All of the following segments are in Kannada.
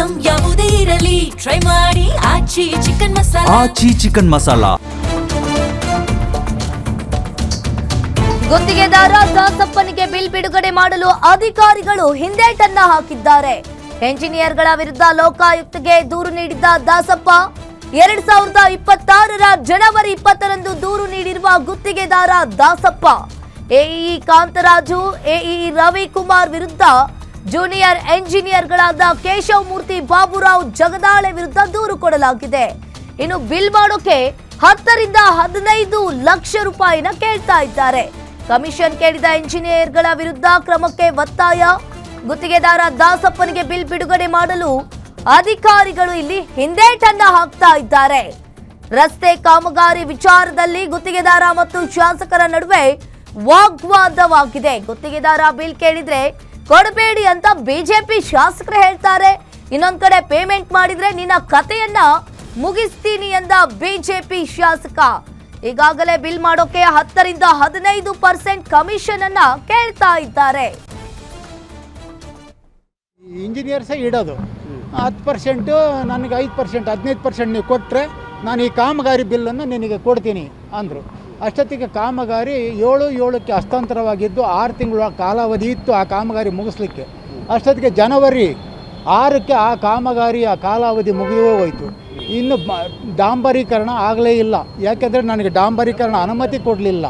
ಐಟಂ ಯಾವುದೇ ಇರಲಿ ಟ್ರೈ ಮಾಡಿ ಆಚಿ ಚಿಕನ್ ಮಸಾಲಾ. ಆಚಿ ಚಿಕನ್ ಮಸಾಲಾ. ಗುತ್ತಿಗೆದಾರ ದಾಸಪ್ಪನಿಗೆ ಬಿಲ್ ಬಿಡುಗಡೆ ಮಾಡಲು ಅಧಿಕಾರಿಗಳು ಹಿಂದೇಟನ್ನ ಹಾಕಿದ್ದಾರೆ. ಎಂಜಿನಿಯರ್ಗಳ ವಿರುದ್ಧ ಲೋಕಾಯುಕ್ತಗೆ ದೂರು ನೀಡಿದ್ದ ದಾಸಪ್ಪ 2026 ಜನವರಿ 20ರಂದು ದೂರು ನೀಡಿರುವ ಗುತ್ತಿಗೆದಾರ ದಾಸಪ್ಪ, ಎಇಇ ಕಾಂತರಾಜು, ಎಇಇ ರವಿಕುಮಾರ್ ವಿರುದ್ಧ ಜೂನಿಯರ್ ಎಂಜಿನಿಯರ್ಗಳಾದ ಕೇಶವ್ ಮೂರ್ತಿ, ಬಾಬುರಾವ್ ಜಗದಾಳೆ ವಿರುದ್ಧ ದೂರು ಕೊಡಲಾಗಿದೆ. ಇನ್ನು ಬಿಲ್ ಮಾಡೋಕೆ 10 ರಿಂದ 15 ಲಕ್ಷ ರೂಪಾಯಿನ ಕೇಳ್ತಾ ಇದ್ದಾರೆ. ಕಮಿಷನ್ ಕೇಳಿದ ಎಂಜಿನಿಯರ್ಗಳ ವಿರುದ್ಧ ಕ್ರಮಕ್ಕೆ ಒತ್ತಾಯ. ಗುತ್ತಿಗೆದಾರ ದಾಸಪ್ಪನಿಗೆ ಬಿಲ್ ಬಿಡುಗಡೆ ಮಾಡಲು ಅಧಿಕಾರಿಗಳು ಇಲ್ಲಿ ಹಿಂದೇಟನ್ನ ಹಾಕ್ತಾ ಇದ್ದಾರೆ. ರಸ್ತೆ ಕಾಮಗಾರಿ ವಿಚಾರದಲ್ಲಿ ಗುತ್ತಿಗೆದಾರ ಮತ್ತು ಶಾಸಕರ ನಡುವೆ ವಾಗ್ವಾದವಾಗಿದೆ. ಗುತ್ತಿಗೆದಾರ ಬಿಲ್ ಕೇಳಿದ್ರೆ ಕೊಡಬೇಡಿ ಅಂತ ಬಿಜೆಪಿ ಶಾಸಕರು ಹೇಳ್ತಾರೆ. ಇನ್ನೊಂದ್ ಕಡೆ ಪೇಮೆಂಟ್ ಮಾಡಿದ್ರೆ ನಿನ್ನ ಕಥೆಯನ್ನ ಮುಗಿಸ್ತೀನಿ ಎಂದ ಬಿಜೆಪಿ ಶಾಸಕ. ಈಗಾಗಲೇ ಬಿಲ್ ಮಾಡೋಕೆ 10 ರಿಂದ 15% ಕಮಿಷನ್ ಅನ್ನ ಕೇಳ್ತಾ ಇದ್ದಾರೆ. ಇಂಜಿನಿಯರ್ಸೇ ಇಡೋದು 10%, ನನಗೆ 5%, 15% ನೀವು ಕೊಟ್ಟರೆ ನಾನು ಈ ಕಾಮಗಾರಿ ಬಿಲ್ಲನ್ನು ನಿನಗೆ ಕೊಡ್ತೀನಿ ಅಂದರು. ಅಷ್ಟೊತ್ತಿಗೆ ಕಾಮಗಾರಿ 7/7ಕ್ಕೆ ಹಸ್ತಾಂತರವಾಗಿದ್ದು 6 ತಿಂಗಳ ಕಾಲಾವಧಿ ಇತ್ತು ಆ ಕಾಮಗಾರಿ ಮುಗಿಸ್ಲಿಕ್ಕೆ. ಅಷ್ಟೊತ್ತಿಗೆ ಜನವರಿ 6ಕ್ಕೆ ಆ ಕಾಮಗಾರಿಯ ಕಾಲಾವಧಿ ಮುಗಿದು ಹೋಯಿತು. ಇನ್ನು ಡಾಂಬರೀಕರಣ ಆಗಲೇ ಇಲ್ಲ. ಯಾಕೆಂದರೆ ನನಗೆ ಡಾಂಬರೀಕರಣ ಅನುಮತಿ ಕೊಡಲಿಲ್ಲ.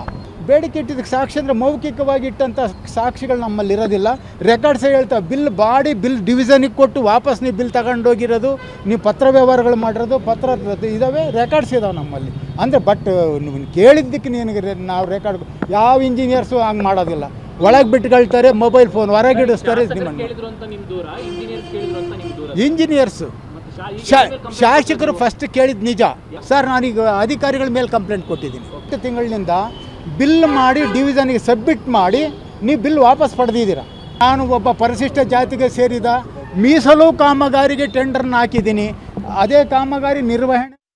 ಬೇಡಿಕೆ ಇಟ್ಟಿದ್ದಕ್ಕೆ ಸಾಕ್ಷಿ ಅಂದರೆ ಮೌಖಿಕವಾಗಿ ಇಟ್ಟಂಥ ಸಾಕ್ಷಿಗಳು ನಮ್ಮಲ್ಲಿ ಇರೋದಿಲ್ಲ. ರೆಕಾರ್ಡ್ಸೇ ಹೇಳ್ತಾವೆ. ಬಿಲ್ ಬಾಡಿ ಬಿಲ್ ಡಿವಿಷನಿಗೆ ಕೊಟ್ಟು ವಾಪಸ್ ನೀವು ಬಿಲ್ ತಗೊಂಡೋಗಿರೋದು, ನೀವು ಪತ್ರ ವ್ಯವಹಾರಗಳು ಮಾಡಿರೋದು, ಪತ್ರ ಇದ್ದಾವೆ, ರೆಕಾರ್ಡ್ಸ್ ಇದಾವೆ ನಮ್ಮಲ್ಲಿ. ಅಂದರೆ ಬಟ್ ನೀವು ಕೇಳಿದ್ದಕ್ಕೆ ನಿನಗೆ ನಾವು ರೆಕಾರ್ಡ್ ಯಾವ ಇಂಜಿನಿಯರ್ಸು ಹಂಗೆ ಮಾಡೋದಿಲ್ಲ. ಒಳಗೆ ಬಿಟ್ಟುಕೊಳ್ತಾರೆ, ಮೊಬೈಲ್ ಫೋನ್ ಹೊರಗಿಡಿಸ್ತಾರೆ. ಇಂಜಿನಿಯರ್ಸು ಶಾಸಕರು ಫಸ್ಟ್ ಕೇಳಿದ್ದು ನಿಜ ಸರ್. ನಾನೀಗ ಅಧಿಕಾರಿಗಳ ಮೇಲೆ ಕಂಪ್ಲೇಂಟ್ ಕೊಟ್ಟಿದ್ದೀನಿ. 8 ತಿಂಗಳಿನಿಂದ ಬಿಲ್ ಮಾಡಿ ಡಿವಿಷನ್ಗೆ ಸಬ್ಮಿಟ್ ಮಾಡಿ ನೀವು ಬಿಲ್ ವಾಪಸ್ ಪಡೆದಿದ್ದೀರ. ನಾನು ಒಬ್ಬ ಪರಿಶಿಷ್ಟ ಜಾತಿಗೆ ಸೇರಿದ ಮೀಸಲು ಕಾಮಗಾರಿಗೆ ಟೆಂಡರ್ನ ಹಾಕಿದ್ದೀನಿ. ಅದೇ ಕಾಮಗಾರಿ ನಿರ್ವಹಣೆ